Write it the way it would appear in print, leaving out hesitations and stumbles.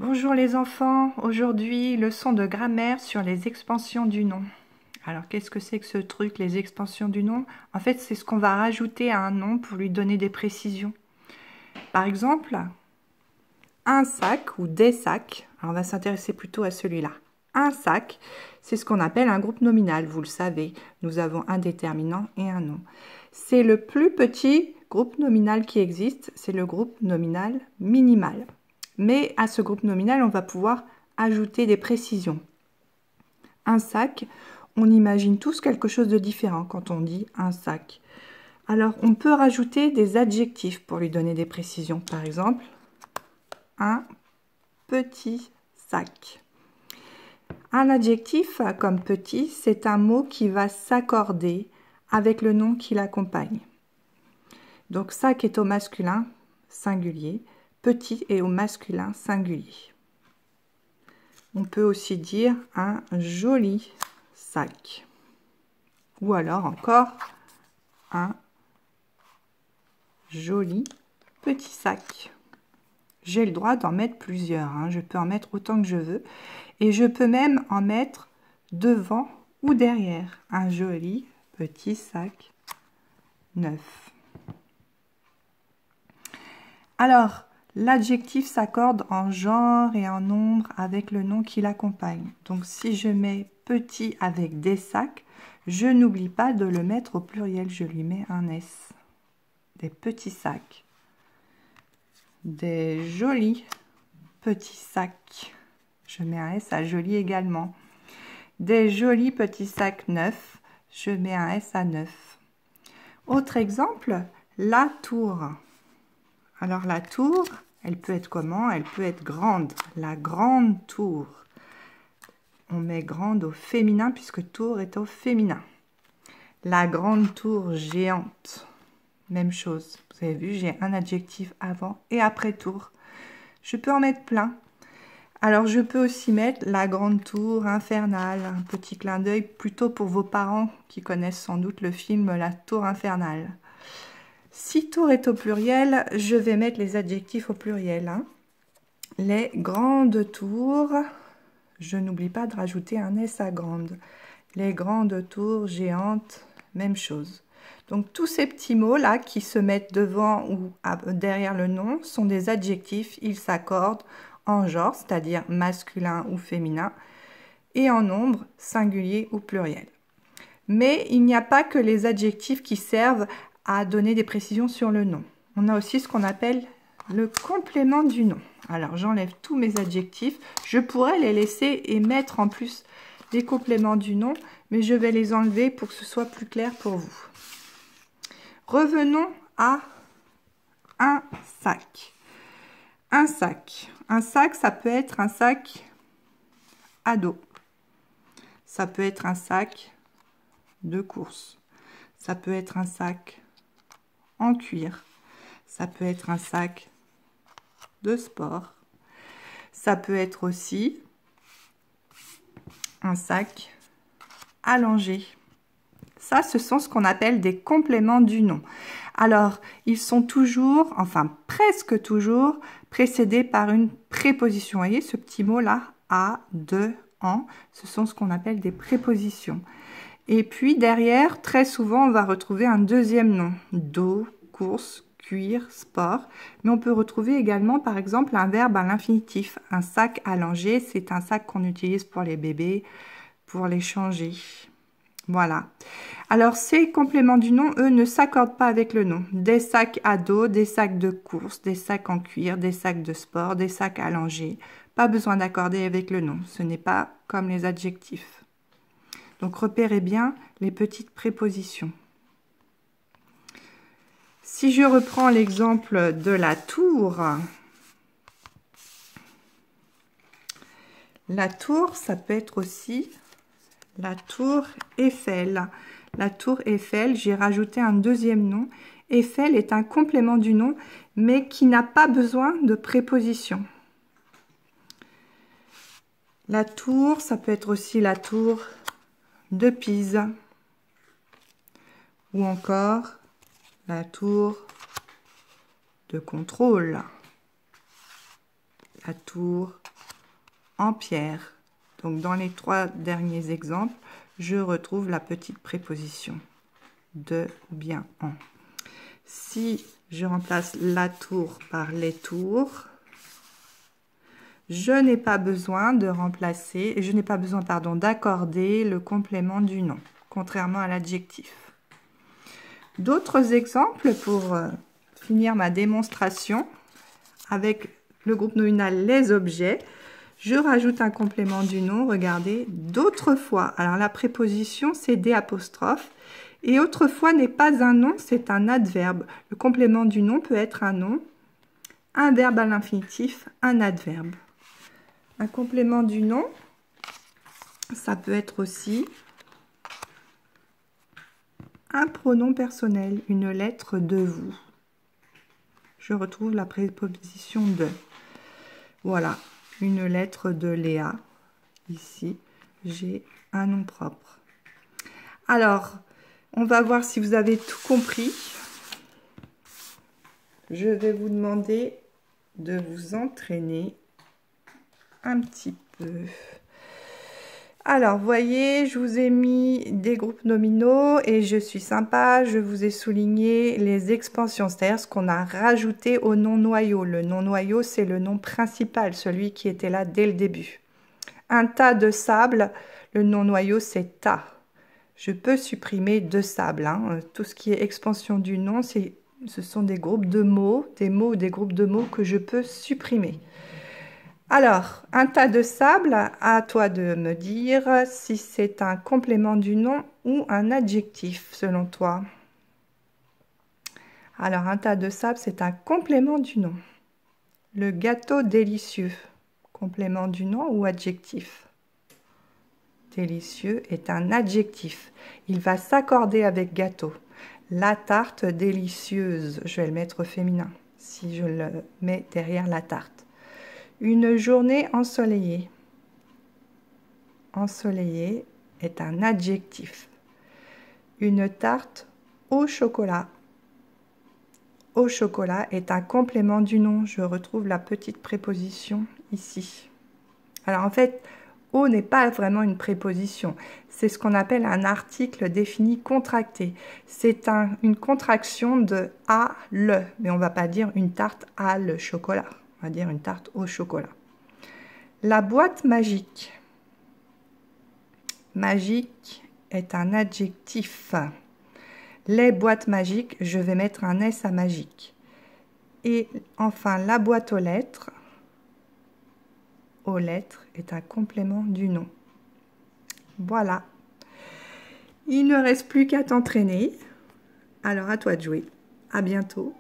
Bonjour les enfants, aujourd'hui leçon de grammaire sur les expansions du nom. Alors qu'est-ce que c'est que ce truc, les expansions du nom? En fait, c'est ce qu'on va rajouter à un nom pour lui donner des précisions. Par exemple, un sac ou des sacs, alors on va s'intéresser plutôt à celui-là. Un sac, c'est ce qu'on appelle un groupe nominal, vous le savez. Nous avons un déterminant et un nom. C'est le plus petit groupe nominal qui existe, c'est le groupe nominal minimal. Mais à ce groupe nominal, on va pouvoir ajouter des précisions. Un sac, on imagine tous quelque chose de différent quand on dit un sac. Alors, on peut rajouter des adjectifs pour lui donner des précisions. Par exemple, un petit sac. Un adjectif comme petit, c'est un mot qui va s'accorder avec le nom qui l'accompagne. Donc, sac est au masculin singulier. Petit est au masculin singulier. On peut aussi dire un joli sac. Ou alors encore un joli petit sac. J'ai le droit d'en mettre plusieurs. Je peux en mettre autant que je veux. Et je peux même en mettre devant ou derrière. Un joli petit sac neuf. Alors, l'adjectif s'accorde en genre et en nombre avec le nom qui l'accompagne. Donc, si je mets petit avec des sacs, je n'oublie pas de le mettre au pluriel. Je lui mets un S. Des petits sacs. Des jolis petits sacs. Je mets un S à joli également. Des jolis petits sacs neufs. Je mets un S à neuf. Autre exemple, la tour. Alors, la tour... elle peut être comment? Elle peut être grande. La grande tour. On met grande au féminin puisque tour est au féminin. La grande tour géante. Même chose. Vous avez vu, j'ai un adjectif avant et après tour. Je peux en mettre plein. Alors, je peux aussi mettre la grande tour infernale. Un petit clin d'œil plutôt pour vos parents qui connaissent sans doute le film La Tour infernale. Si tour est au pluriel, je vais mettre les adjectifs au pluriel. Les grandes tours, je n'oublie pas de rajouter un S à grande. Les grandes tours géantes, même chose. Donc tous ces petits mots-là qui se mettent devant ou derrière le nom sont des adjectifs. Ils s'accordent en genre, c'est-à-dire masculin ou féminin, et en nombre, singulier ou pluriel. Mais il n'y a pas que les adjectifs qui servent à donner des précisions sur le nom. On a aussi ce qu'on appelle le complément du nom. Alors, j'enlève tous mes adjectifs. Je pourrais les laisser et mettre en plus les compléments du nom, mais je vais les enlever pour que ce soit plus clair pour vous. Revenons à un sac. Un sac. Un sac, ça peut être un sac à dos. Ça peut être un sac de course. Ça peut être un sac en cuir. Ça peut être un sac de sport. Ça peut être aussi un sac allongé. Ça, ce sont ce qu'on appelle des compléments du nom. Alors, ils sont toujours, enfin presque toujours, précédés par une préposition. Vous voyez ce petit mot-là, à, de, en, ce sont ce qu'on appelle des prépositions. Et puis derrière, très souvent, on va retrouver un deuxième nom. Dos, course, cuir, sport. Mais on peut retrouver également, par exemple, un verbe à l'infinitif. Un sac allongé, c'est un sac qu'on utilise pour les bébés, pour les changer. Voilà. Alors, ces compléments du nom, eux, ne s'accordent pas avec le nom. Des sacs à dos, des sacs de course, des sacs en cuir, des sacs de sport, des sacs allongés. Pas besoin d'accorder avec le nom. Ce n'est pas comme les adjectifs. Donc, repérez bien les petites prépositions. Si je reprends l'exemple de la tour, ça peut être aussi la tour Eiffel. La tour Eiffel, j'ai rajouté un deuxième nom. Eiffel est un complément du nom, mais qui n'a pas besoin de préposition. La tour, ça peut être aussi la tour de Pise. Ou encore la tour de contrôle. La tour en pierre. Donc dans les 3 derniers exemples, je retrouve la petite préposition de ou bien en. Si je remplace la tour par les tours, je n'ai pas besoin de remplacer, je n'ai pas besoin, pardon, d'accorder le complément du nom, contrairement à l'adjectif. D'autres exemples pour finir ma démonstration avec le groupe nominal les objets. Je rajoute un complément du nom, regardez, d'autrefois. Alors la préposition, c'est des apostrophes. Et autrefois n'est pas un nom, c'est un adverbe. Le complément du nom peut être un nom, un verbe à l'infinitif, un adverbe. Un complément du nom, ça peut être aussi un pronom personnel, une lettre de vous. Je retrouve la préposition de. Voilà. Une lettre de Léa. Ici, j'ai un nom propre. Alors, on va voir si vous avez tout compris. Je vais vous demander de vous entraîner un petit peu. Alors, voyez, je vous ai mis des groupes nominaux et je suis sympa, je vous ai souligné les expansions, c'est-à-dire ce qu'on a rajouté au nom noyau. Le nom noyau, c'est le nom principal, celui qui était là dès le début. Un tas de sable, le nom noyau, c'est tas. Je peux supprimer de sable. Hein. Tout ce qui est expansion du nom, ce sont des groupes de mots, ou des groupes de mots que je peux supprimer. Alors, un tas de sable, à toi de me dire si c'est un complément du nom ou un adjectif, selon toi. Alors, un tas de sable, c'est un complément du nom. Le gâteau délicieux, complément du nom ou adjectif? Délicieux est un adjectif. Il va s'accorder avec gâteau. La tarte délicieuse, je vais le mettre au féminin, si je le mets derrière la tarte. Une journée ensoleillée. Ensoleillée est un adjectif. Une tarte au chocolat. Au chocolat est un complément du nom. Je retrouve la petite préposition ici. Alors en fait, au n'est pas vraiment une préposition. C'est ce qu'on appelle un article défini contracté. C'est une contraction de à le. Mais on ne va pas dire une tarte à le chocolat. On va dire une tarte au chocolat. La boîte magique. Magique est un adjectif. Les boîtes magiques, je vais mettre un S à magique. Et enfin, la boîte aux lettres. Aux lettres est un complément du nom. Voilà. Il ne reste plus qu'à t'entraîner. Alors à toi de jouer. À bientôt.